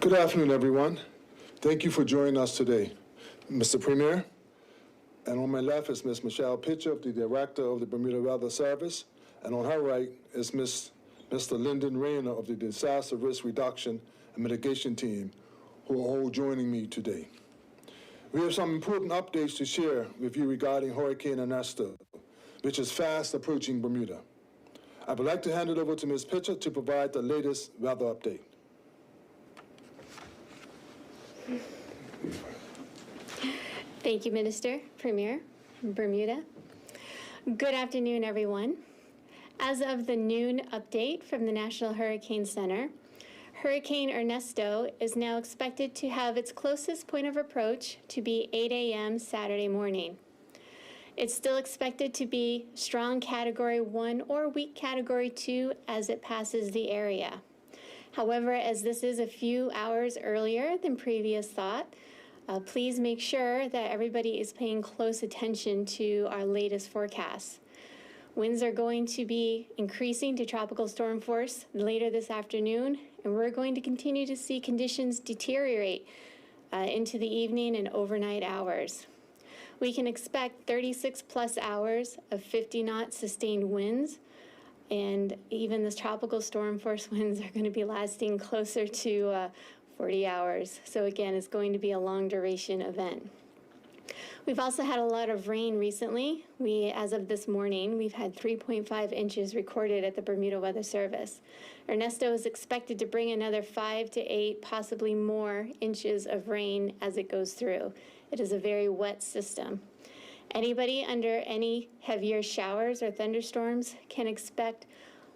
Good afternoon, everyone. Thank you for joining us today. Mr. Premier, and on my left is Ms. Michelle Pitcher, the Director of the Bermuda Weather Service, and on her right is Mr. Lyndon Rayner of the Disaster Risk Reduction and Mitigation Team, who are all joining me today. We have some important updates to share with you regarding Hurricane Ernesto, which is fast approaching Bermuda. I would like to hand it over to Ms. Pitcher to provide the latest weather update. Thank you, Minister, Premier, Bermuda. Good afternoon, everyone. As of the noon update from the National Hurricane Center, Hurricane Ernesto is now expected to have its closest point of approach to be 8 a.m. Saturday morning. It's still expected to be strong Category 1 or weak Category 2 as it passes the area. However, as this is a few hours earlier than previous thought, please make sure that everybody is paying close attention to our latest forecasts. Winds are going to be increasing to tropical storm force later this afternoon, and we're going to continue to see conditions deteriorate into the evening and overnight hours. We can expect 36 plus hours of 50-knot sustained winds, and even the tropical storm force winds are going to be lasting closer to 40 hours. So again, it's going to be a long duration event. We've also had a lot of rain recently. As of this morning, we've had 3.5 inches recorded at the Bermuda Weather Service. Ernesto is expected to bring another 5 to 8, possibly more inches of rain as it goes through. It is a very wet system. Anybody under any heavier showers or thunderstorms can expect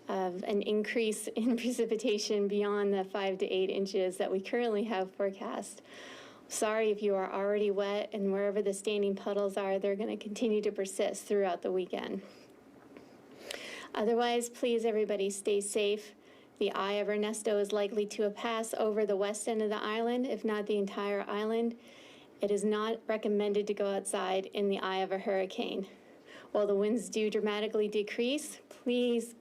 an increase in precipitation beyond the 5 to 8 inches that we currently have forecast. Sorry if you are already wet, and wherever the standing puddles are, they're going to continue to persist throughout the weekend. Otherwise, please everybody stay safe. The eye of Ernesto is likely to pass over the west end of the island, if not the entire island. It is not recommended to go outside in the eye of a hurricane. While the winds do dramatically decrease, please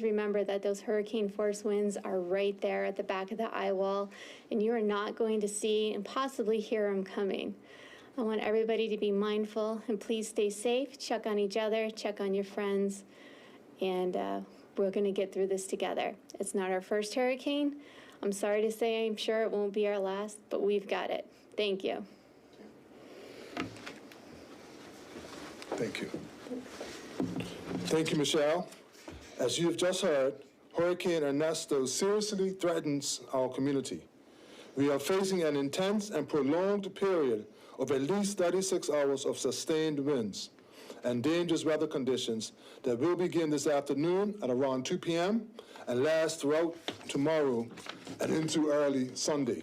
remember that those hurricane force winds are right there at the back of the eye wall, and you are not going to see and possibly hear them coming. I want everybody to be mindful, and please stay safe, check on each other, check on your friends, and we're going to get through this together. It's not our first hurricane. I'm sorry to say, I'm sure it won't be our last, but we've got it. Thank you. Thank you. Thank you, Michelle. As you have just heard, Hurricane Ernesto seriously threatens our community. We are facing an intense and prolonged period of at least 36 hours of sustained winds and dangerous weather conditions that will begin this afternoon at around 2 p.m. and last throughout tomorrow and into early Sunday.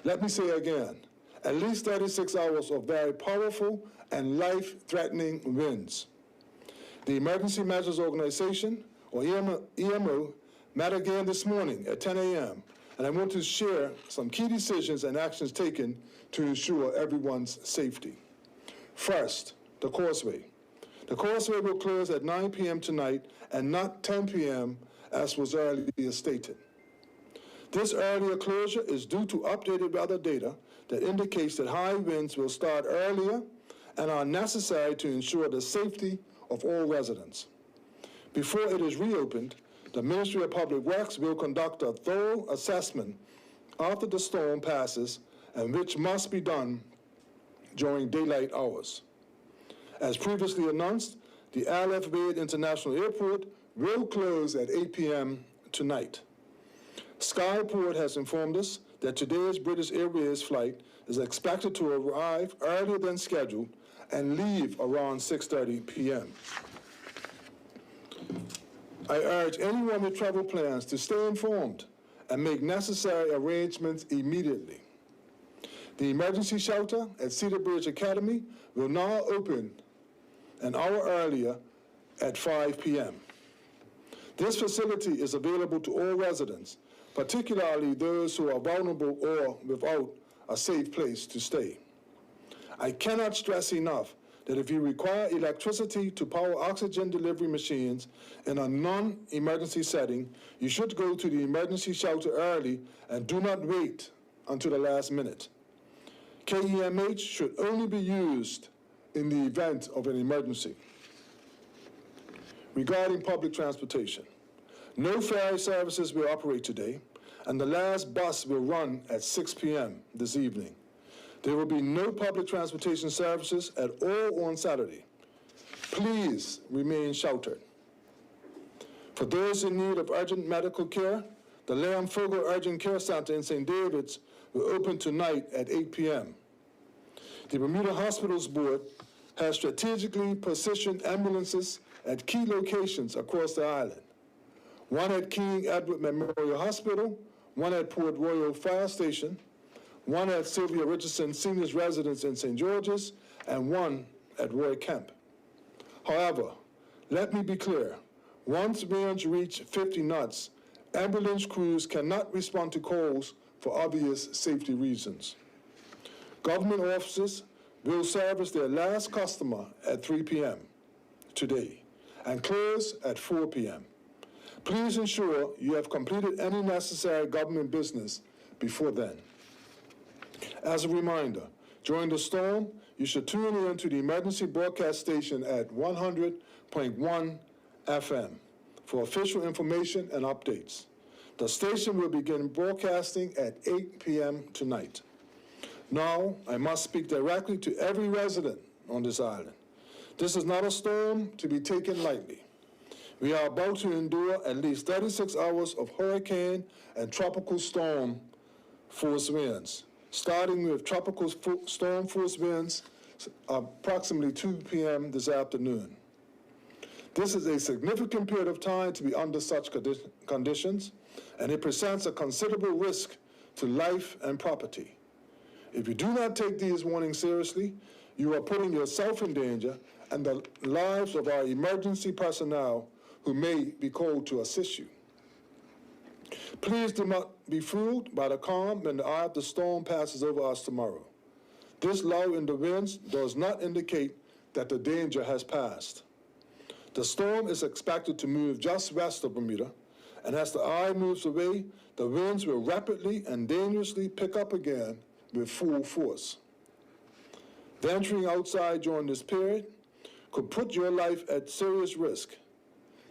Let me say again, at least 36 hours of very powerful and life-threatening winds. The Emergency Measures Organization, or EMO, met again this morning at 10 a.m., and I want to share some key decisions and actions taken to ensure everyone's safety. First, the causeway. The causeway will close at 9 p.m. tonight and not 10 p.m. as was earlier stated. This earlier closure is due to updated weather data that indicates that high winds will start earlier and are necessary to ensure the safety of all residents. Before it is reopened, the Ministry of Public Works will conduct a thorough assessment after the storm passes, and which must be done during daylight hours. As previously announced, the L.F. Wade International Airport will close at 8 p.m. tonight. Skyport has informed us that today's British Airways flight is expected to arrive earlier than scheduled and leave around 6:30 p.m. I urge anyone with travel plans to stay informed and make necessary arrangements immediately. The emergency shelter at Cedar Bridge Academy will now open an hour earlier at 5 p.m. This facility is available to all residents, particularly those who are vulnerable or without a safe place to stay. I cannot stress enough that if you require electricity to power oxygen delivery machines in a non-emergency setting, you should go to the emergency shelter early and do not wait until the last minute. KEMH should only be used in the event of an emergency. Regarding public transportation, no ferry services will operate today, and the last bus will run at 6 p.m. this evening. There will be no public transportation services at all on Saturday. Please remain sheltered. For those in need of urgent medical care, the Leon Fogel Urgent Care Center in St. David's will open tonight at 8 p.m. The Bermuda Hospitals Board has strategically positioned ambulances at key locations across the island. One at King Edward Memorial Hospital, one at Port Royal Fire Station, one at Sylvia Richardson Senior's Residence in St. George's, and one at Roy Kemp. However, let me be clear, once winds reach 50 knots, ambulance crews cannot respond to calls for obvious safety reasons. Government officers will service their last customer at 3 p.m. today and close at 4 p.m. Please ensure you have completed any necessary government business before then. As a reminder, during the storm, you should tune in to the emergency broadcast station at 100.1 FM for official information and updates. The station will begin broadcasting at 8 p.m. tonight. Now, I must speak directly to every resident on this island. This is not a storm to be taken lightly. We are about to endure at least 36 hours of hurricane and tropical storm force winds, starting with tropical storm force winds approximately 2 p.m. this afternoon. This is a significant period of time to be under such conditions, and it presents a considerable risk to life and property. If you do not take these warnings seriously, you are putting yourself in danger and the lives of our emergency personnel who may be called to assist you. Please do not be fooled by the calm when the eye of the storm passes over us tomorrow. This lull in the winds does not indicate that the danger has passed. The storm is expected to move just west of Bermuda, and as the eye moves away, the winds will rapidly and dangerously pick up again with full force. Venturing outside during this period could put your life at serious risk.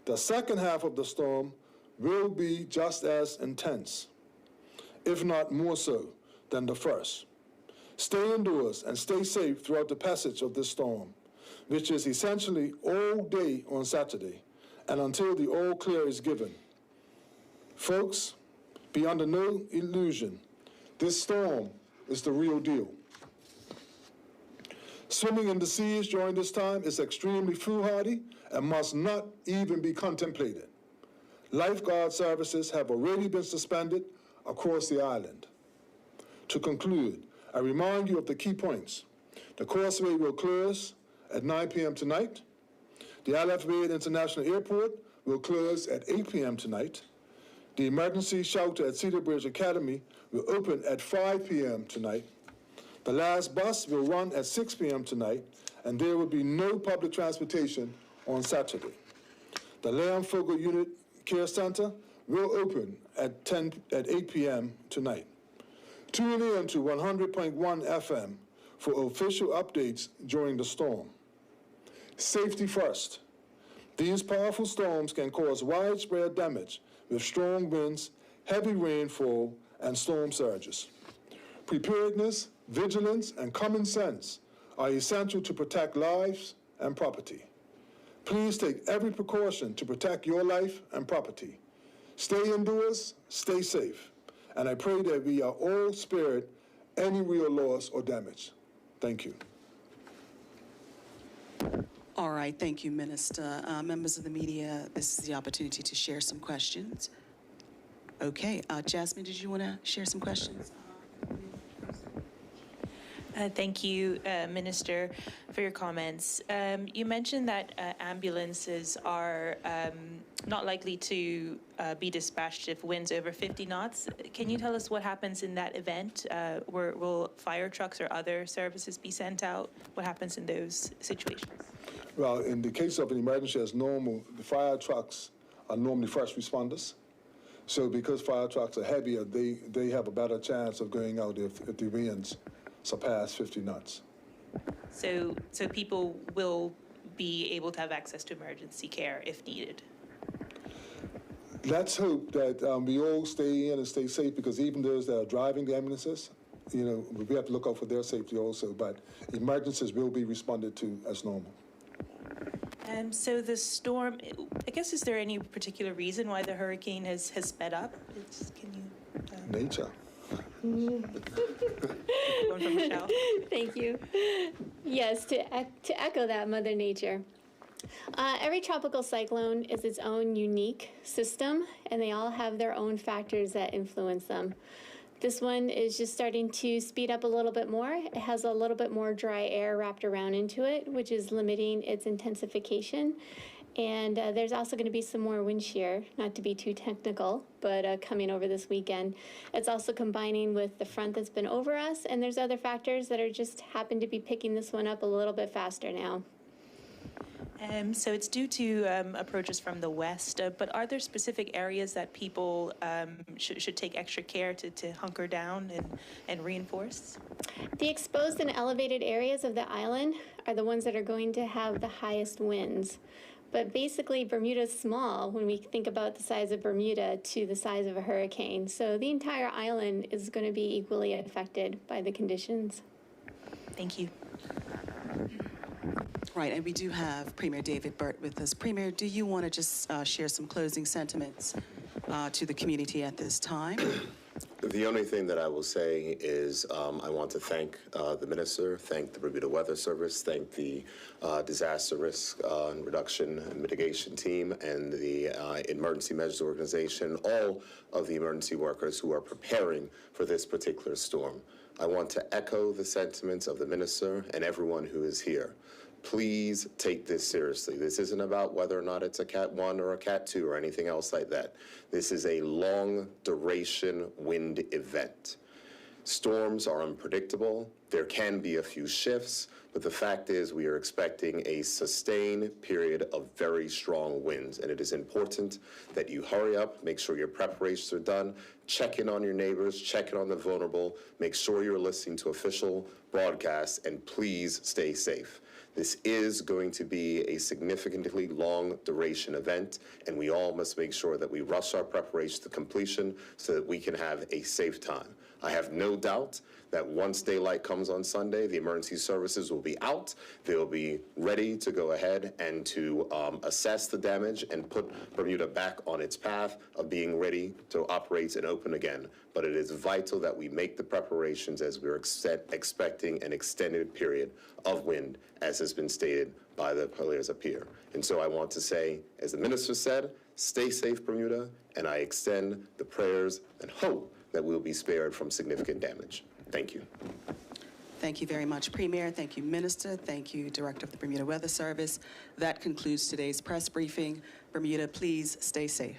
The second half of the storm will be just as intense, if not more so, than the first. Stay indoors and stay safe throughout the passage of this storm, which is essentially all day on Saturday and until the all clear is given. Folks, be under no illusion. This storm is the real deal. Swimming in the seas during this time is extremely foolhardy and must not even be contemplated. Lifeguard services have already been suspended across the island. To conclude, I remind you of the key points. The causeway will close at 9 p.m. tonight. The Aleph Bed International Airport will close at 8 p.m. tonight. The emergency shelter at Cedar Bridge Academy will open at 5 p.m. tonight. The last bus will run at 6 p.m. tonight, and there will be no public transportation on Saturday. The Leon Fogel Unit Care Center will open at 8 p.m. tonight. Tune in to 100.1 FM for official updates during the storm. Safety first. These powerful storms can cause widespread damage with strong winds, heavy rainfall, and storm surges. Preparedness, vigilance, and common sense are essential to protect lives and property. Please take every precaution to protect your life and property. Stay indoors, stay safe, and I pray that we are all spared any real loss or damage. Thank you. All right, thank you, Minister. Members of the media, this is the opportunity to share some questions. Okay, Jasmine, did you want to share some questions? Thank you, Minister, for your comments. You mentioned that ambulances are not likely to be dispatched if winds over 50 knots. Can you tell us what happens in that event? Will fire trucks or other services be sent out? What happens in those situations? Well, in the case of an emergency as normal, the fire trucks are normally first responders. So because fire trucks are heavier, they have a better chance of going out if the winds surpass 50 knots. So people will be able to have access to emergency care if needed. Let's hope that we all stay in and stay safe, because even those that are driving the ambulances, we have to look out for their safety also, but emergencies will be responded to as normal. So the storm, I guess, is there any particular reason why the hurricane has sped up? Can you? Nature. Going from Michelle? Thank you. Yes, to echo that, Mother Nature. Every tropical cyclone is its own unique system, and they all have their own factors that influence them. This one is just starting to speed up a little bit more. It has a little bit more dry air wrapped around into it, which is limiting its intensification. And there's also going to be some more wind shear, not to be too technical, but coming over this weekend. It's also combining with the front that's been over us, and there's other factors that are just happen to be picking this one up a little bit faster now. So it's due to approaches from the west, but are there specific areas that people should take extra care to hunker down and reinforce? The exposed and elevated areas of the island are the ones that are going to have the highest winds. But basically, Bermuda's small when we think about the size of Bermuda to the size of a hurricane. So the entire island is going to be equally affected by the conditions. Thank you. Right, and we do have Premier David Burt with us. Premier, do you want to just share some closing sentiments to the community at this time? The only thing that I will say is I want to thank the minister, thank the Bermuda Weather Service, thank the Disaster Risk and Reduction and Mitigation Team and the Emergency Measures Organization, all of the emergency workers who are preparing for this particular storm. I want to echo the sentiments of the minister and everyone who is here. Please take this seriously. This isn't about whether or not it's a Cat 1 or a Cat 2 or anything else like that. This is a long duration wind event. Storms are unpredictable. There can be a few shifts, but the fact is we are expecting a sustained period of very strong winds, and it is important that you hurry up, make sure your preparations are done, check in on your neighbors, check in on the vulnerable, make sure you're listening to official broadcasts, and please stay safe. This is going to be a significantly long duration event, and we all must make sure that we rush our preparations to completion so that we can have a safe time. I have no doubt that once daylight comes on Sunday, the emergency services will be out. They'll be ready to go ahead and to assess the damage and put Bermuda back on its path of being ready to operate and open again. But it is vital that we make the preparations as we're expecting an extended period of wind, as has been stated by the players up here. And so I want to say, as the minister said, stay safe, Bermuda, and I extend the prayers and hope that we'll be spared from significant damage. Thank you. Thank you very much, Premier. Thank you, Minister. Thank you, Director of the Bermuda Weather Service. That concludes today's press briefing. Bermuda, please stay safe.